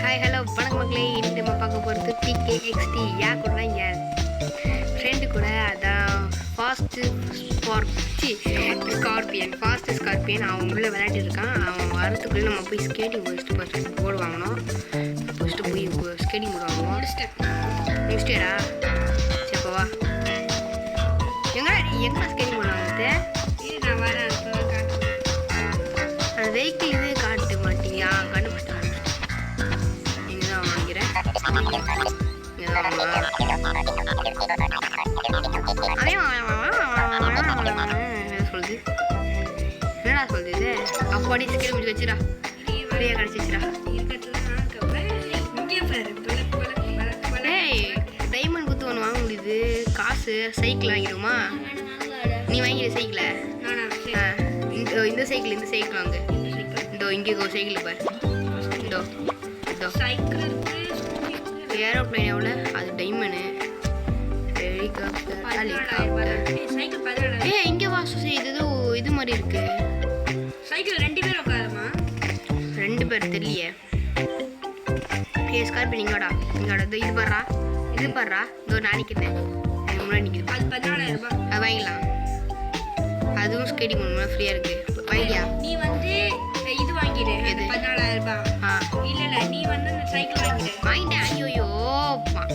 Hi hello வணக்கம் மக்களே. இன்னைக்கு நம்ம பார்க்க போகிறது PKXT. யார் கூட என் ஃப்ரெண்டு கூட, அதான் ஃபாஸ்ட்டு ஸ்கார்பியன். அவன் உள்ளே விளையாட்டு இருக்கான். அவன் வரத்துக்குள்ளே நம்ம போய் ஸ்கேட்டிங் ஃபஸ்ட்டு போர்டு வாங்கணும். ஃபஸ்ட்டு போய் ஸ்கேட்டிங் போர்டு வாங்குவோம். முடிச்சிட்டேடா? சரிப்பா எங்கடா ஸ்கேட்டிங் போர்டு வாங்குறது? நான் வரேன். அந்த வெஹிக்கிள் இதே காட்ட மாட்டியா? கண்டுபிடிச்சிட்டேன். இங்கே தான் வாங்கிறேன். சொல்லுது என்னடா சொல்லுது இது? அப்பாடி ஸ்கேல் முடிச்சு வச்சுடா. ஃப்ரீயாக கிடச்சிச்சுடா. ஏய், டைமண்ட் குத்து ஒன்று வாங்க முடியுது. காசு சைக்கிள் வாங்கிடுமா? நீ வாங்கிடு சைக்கிளை. இந்த சைக்கிள் வாங்க. இங்கே சைக்கிள் பாரு. ஏரோப்ளைன் எவ்வளோ? அது டைமண்டு. ஏ இங்கே வா சுசி, இது மாதிரி இருக்கு. சைக்கிள் 2 பேர் உட்காருமா? 2 பேர் தெரியலையே. ஏ ஸ்கார்பியன் இங்கோடா. இது பாடுறா. இதோ நான் நிற்கிறேன். முன்னாடி நிற்கிது. அது 14,000 ரூபாய். அது வாங்கிக்கலாம். அதுவும் ஸ்கேட்டிங் பண்ணணும். ஃப்ரீயாக இருக்கு. வாங்கியா? நீ வந்து இது வாங்கிடு. எது? 14,000 ரூபாய். இல்ல நீ வந்து சைக்கிள் வாங்கிடு. வாங்கிட்டேன். ஐயோ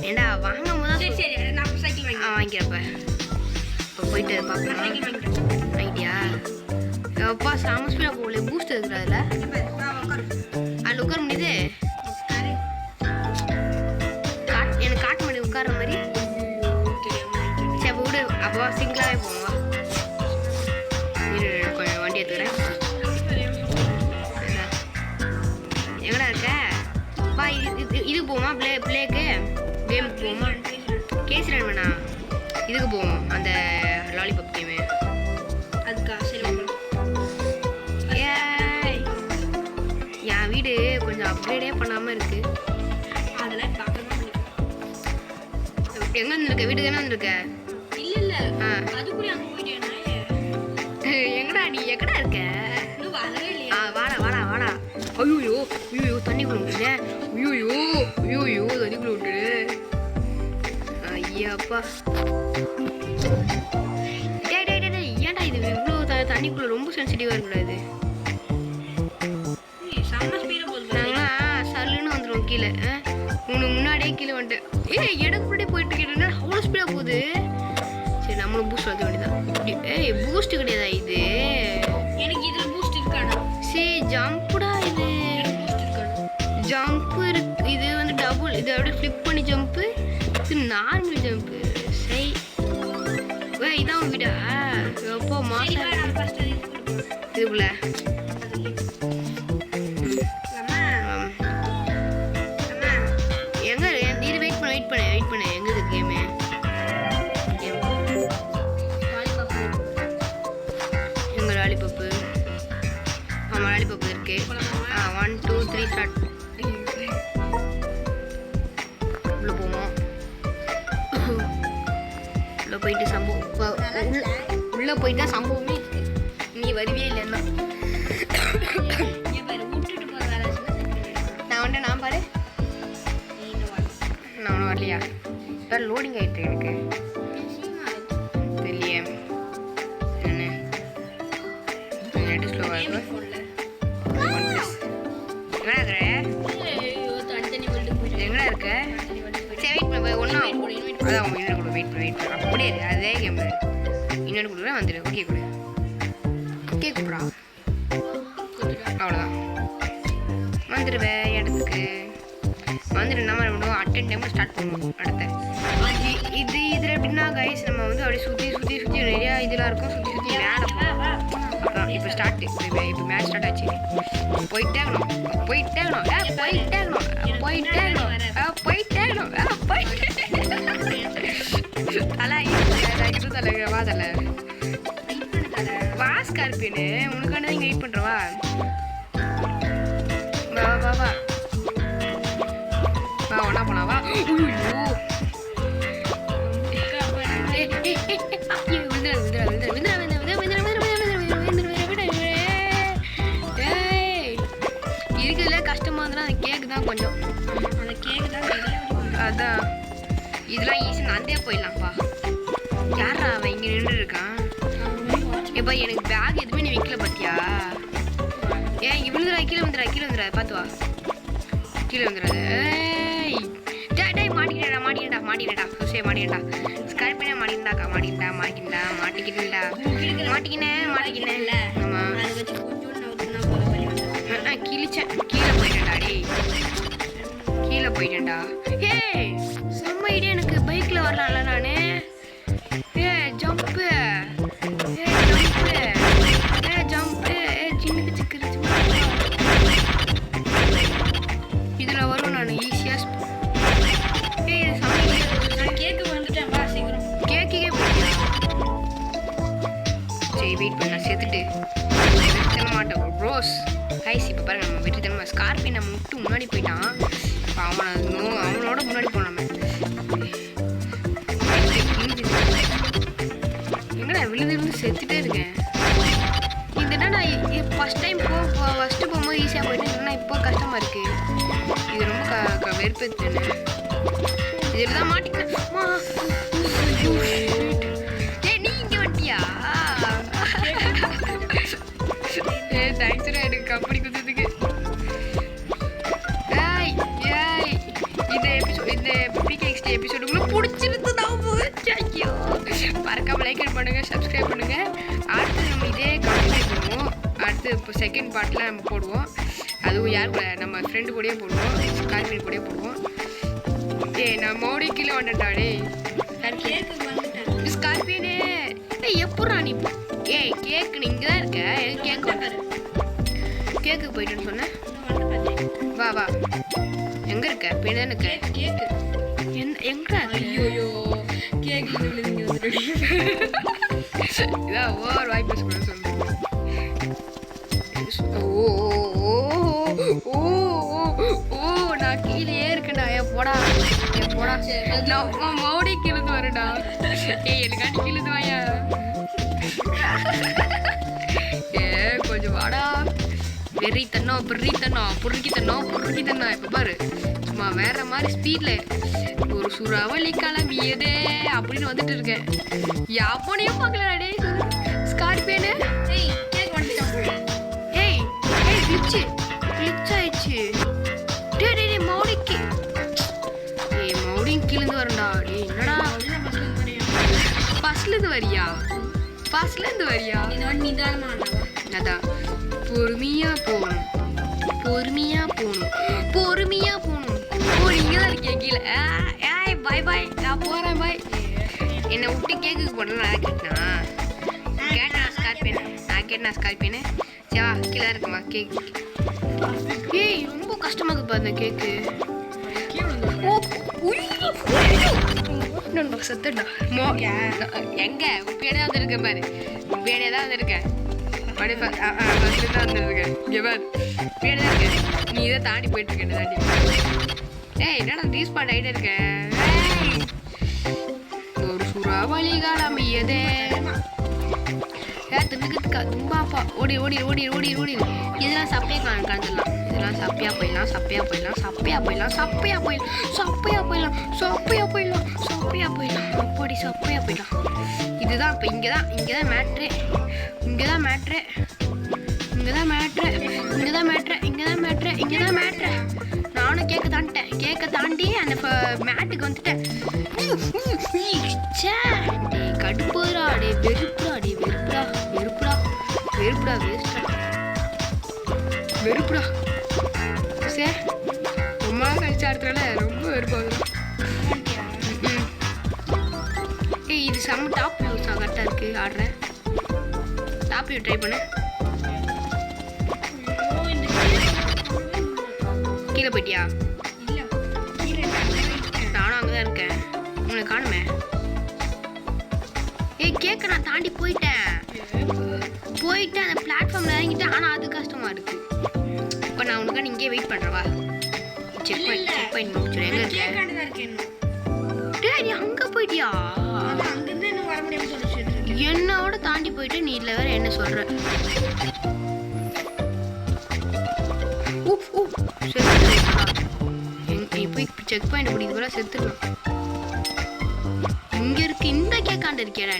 ஏண்டா வாங்கும் போது சரி நான் சைக்கிள் வாங்கிக்கிறப்ப இப்போ போயிட்டு பார்க்கலாம். சைக்கிள் வாங்கிட்டேன். வாங்கிட்டியா? அப்பா செம ஸ்பீடாக போகல. பூஸ்ட் இருக்கிற அதில் அதில் உட்கார முடியுது. எனக்கு காட்ட முடியும் உட்கார மாதிரி. சரி அப்போ விடு. அப்போ சிங்கிளாகவே போவோம். கொஞ்சம் வண்டி எடுத்துக்கிறேன். எங்கடா இருக்க? பா இது போவோமா? பிளேக்கு கேமுக்கு போவோமா? கேசிரன் வேணா, இதுக்கு போவோம். அந்த லாலிபாப் கேமு. அதுக்கா? சரி. என் வீடு கொஞ்சம் அப்கிரேடே பண்ணாமல் இருக்கு. அதெல்லாம் பார்க்கணும். எங்கே வந்துருக்க? வீடு தானே வந்துருக்க? இல்ல அது கூட அங்கே போயிட்டேன். எங்கடா இருக்க? இன்னும் வரவே இல்லையா? வாடா. ஐயோ தண்ணிக்குள்ள விட்டுரு. ஐயோ தண்ணிக்குள்ள விட்டுரு. ஐயாப்பா. ஏன்டா இது இவ்வளோ தண்ணிக்குள்ள ரொம்ப சென்சிட்டிவாக இருக்கக்கூடாது. செம்ம ஸ்பீடாக போகுது. நாங்களாம் சல்லுன்னு வந்துடும் கீழே. உனக்கு முன்னாடியே கீழே வந்துட்டேன். எனக்கு முன்னாடியே போயிட்டு இருக்கேன். அவ்வளோ ஸ்பீடாக போகுது. சரி நம்மளும் பூஸ்ட் வைக்க வேண்டியதான். பூஸ்ட் கிடையாதா இது? எனக்கு இதில் பூஸ்ட் இருக்காடா. சரி ஜம்ப்புடா. இது ஜம்ப்பு இருக்கு. இது வந்து டபுள். இது அப்படியே ஃப்ளிப் பண்ணி ஜம்ப்பு. இது நார்மல் ஜம்ப்பு. சரி இதான் விடா. எப்போ மாசம் இதுக்குள்ள எங்க இது? வெயிட் பண்ணு. எங்க இது கேமு? எங்க லாலிபப்பு? ஆமாம் லாலிபப்பு இருக்கு. 1 2 3 ஸ்டார்ட். உள்ள போவோம். உள்ள போயிட்டு உள்ள போயிட்டா சம்பவமே இருக்கு. நீ வருவியே இல்லைன்னா நான் பாரு. நான் ஒன்றும் வரலையா? இப்போ லோடிங் ஆகிட்டு எனக்கு தெரியலையே. என்ன நெட்டு ஸ்லோவாக இருக்கும். எங்கடா இருக்க? சரி வெயிட் பண்ண. ஒன்றா அதான் அவங்க இன்னொரு கூட வெயிட் பண்ண. அப்படியே அதே கேம் இன்னொரு கொடுக்குறேன். வந்துடு. ஓகே கூப்பிடா. அவ்வளோதான். வந்துடுவேன் இடத்துக்கு. வந்துட்டு நம்ம பண்ணுவோம். அட்டன் டைம் ஸ்டார்ட் பண்ணுவோம். அடுத்த இதில் எப்படின்னா கைஸ், நம்ம வந்து அப்படியே சுற்றி நிறையா இதெல்லாம் இருக்கும். சுற்றி மேலே போவோம். இப்போ ஸ்டார்ட். இப்போ மேட்ச் ஸ்டார்ட் ஆச்சு. போயிட்டே இருக்கணும். தலை வா ஸ்கார்பியனு. உனக்கான இங்கே வெயிட் பண்ணுறவா? வா ஒன்றா போனாவா? இருக்குதுல கஷ்டமாக வந்து அந்த கேக்கு தான் கொஞ்சம் அந்த கேக்கு தான் வெளியே வருது. அதான் இதெல்லாம் ஈஸி நந்தே போயிடலாம்ப்பா. யாரா அவன் இங்கே நின்று இருக்கான்? எப்பா எனக்கு பேக் எதுவுமே நீ வைக்கல பார்த்தியா? ஏன் இங்கே விழுந்துடா, கீழே வந்துடா பார்த்து வா, கீழே வந்துடாது. ஏய் டேய் மாட்டிக்கிட்டேடா சுசே மாட்டிக்கிட்டா, ஸ்கார்பியனா மாட்டிக்கிட்டேன்டா. மாட்டிக்கினேன். ஆமாம் அதை வச்சு கொஞ்சம் நவுத்துனா போல வழி வந்து. கிழிச்சேன், கீழே போயிட்டேன்டா. ஏய் செம்ம ஐடியா, எனக்கு பைக்கில் வரலாம்ல நானு. ஜம்ப்பு சின்ன சிக்கிரு இதில் வரும் நான் ஈஸியாக. இது நான் கேக்கு வந்துட்டேன், வா சீக்கிரம். கேக்கே போயிட்டா. சரி வெயிட் பண்ண சேர்த்துட்டு மாட்டோம் ரோஸ் ஐஸ். இப்போ பாருங்க நம்ம வெற்றி தரமா ஸ்கார்பியன் நம்ம விட்டு முன்னாடி போயிட்டான். இப்போ அவனோட முன்னாடி போனோம். எங்கடா விழுந்து செத்துட்டே இருக்கேன். இதுனா நான் ஃபஸ்ட் டைம் ஃபஸ்ட்டு போகும்போது ஈஸியாக போயிட்டு இல்லைன்னா இப்போ கஷ்டமாக இருக்குது. இது ரொம்ப வெறுப்பேற்றுன்னு இதில் தான் மாட்டிக்கிட்டேன். ஏ நீ இங்கே வண்டியா? தேங்க்ஸ்டா எனக்கு கம்பெனி கொடுத்ததுக்கு. இந்த PKXD எபிசோடு உங்களுக்கு பிடிச்சிருந்ததா? ஐயோ மறக்காம லைக் பண்ணுங்க, சப்ஸ்கிரைப் பண்ணுங்க. அடுத்து நம்ம இதே கண்டினியூ பண்ணுவோம். அடுத்து இப்போ செகண்ட் பார்ட்டில் நம்ம போடுவோம். அதுவும் யார் கூட? நம்ம ஃப்ரெண்டு கூடயே போடுவோம், ஸ்கார்பியன் கூடயே போடுவோம். நான் மோடி கீழே வந்துட்டாடே. கேக்கு வந்துட்டேன். ஸ்கார்பியனே எப்படா நீ? கேக்கு நீ இங்கே தான் இருக்க. கேக்குக்கு போயிட்டுன்னு சொன்னேன். வா எங்கே இருக்க? இப்போ என்ன இருக்க? கேக்கு எங்கடா? ஐயோ கேக்கு விழுந்து வந்துட்டு. இதான் ஓவர் வாய்ப்பு சொல்லுங்க. நான் கீழே இருக்கேன்டா. போடா நான் மோடி கிழந்து வரடா. எனக்காண்டி கிழந்து வாயா. கொஞ்சம் வாடா. வெறித்தனம் பொறுக்கித்தனம். இப்போ பாரு சும்மா வேற மாதிரி ஸ்பீடில் ஒரு சூறாவளி கிளம்பியதே அப்படின்னு வந்துட்டு இருக்கேன். யாப்பனையும் பார்க்கலடா டே ஸ்கார்பியனு. கேக் வந்துட்டோம். கிளிச் ஆயிடுச்சு. டே மௌடிக்கு மௌடியும் கீழந்து வரண்டா. டே என்னடா பஸ்லேருந்து வரியா? அதான் பொறுமையா போகணும். இங்கே தான் இருக்கேன் கீழே. பாய் நான் போகிறேன். பாய். என்னை விட்டு கேக்குக்கு போடணும். நான் கேட்டேன் ஸ்கார்பியனு. சரிவா கீழே இருக்குமா கேக்கு? ரொம்ப கஷ்டமாக இருக்குப்பா அந்த கேக்கு. சத்தடா எங்க உப்பேடே வந்துருக்கேன் பாரு. உப்பேடே தான் வந்திருக்கேன். நீ இதை தாண்டி போயிட்டு இருக்க. என்னடா ரீஸ்பாட் ஆகிட்டே இருக்க. ஒரு சூறாவளி காலமியதே. தும்பாப்பா ஓடி இதெல்லாம் சப்பையா கலந்துடலாம். இதெல்லாம் சப்பையா போயிடலாம். அப்படி சப்பையா போயிடலாம். இதுதான் இப்போ இங்கே தான் மேட்ரு. நானும் கேக்க தாண்டி அந்த மேட்டுக்கு வந்துட்டேன். கடுப்புடா. வெறுப்புடா சார். ரொம்ப நாள் கழிச்சு ஆடுறதுனால ரொம்ப வெறுப்பாகுது. இது செம்ம டாப் வியூஸ் கரெக்டாக இருக்கு. ஆடுறேன் டாப் வியூ ட்ரை பண்ணு. கீழே போயிட்டியா? நானும் அங்கே தான் இருக்கேன். உனக்கு காணுமே. கேட்க நான் தாண்டி போயிட்டேன். அந்த பிளாட்ஃபார்மில் இறங்கிட்டேன். ஆனால் அது கஷ்டமாக இருக்கு. இப்போ நான் உனக்கு இங்கே வெயிட் பண்ணுறவா? செக் பண்ணி முடிச்சிடும். எங்கே இருக்கேன்? நீ அங்கே போயிட்டியா? என்னோட தாண்டி போயிட்டு நீ இதில் வேற என்ன சொல்ற? ஓ செத்து போய் செக் பாயிண்ட் பிடிக்குது போல செத்துடலாம். இங்க இருக்கு இந்த கேக்காண்ட இருக்கேடா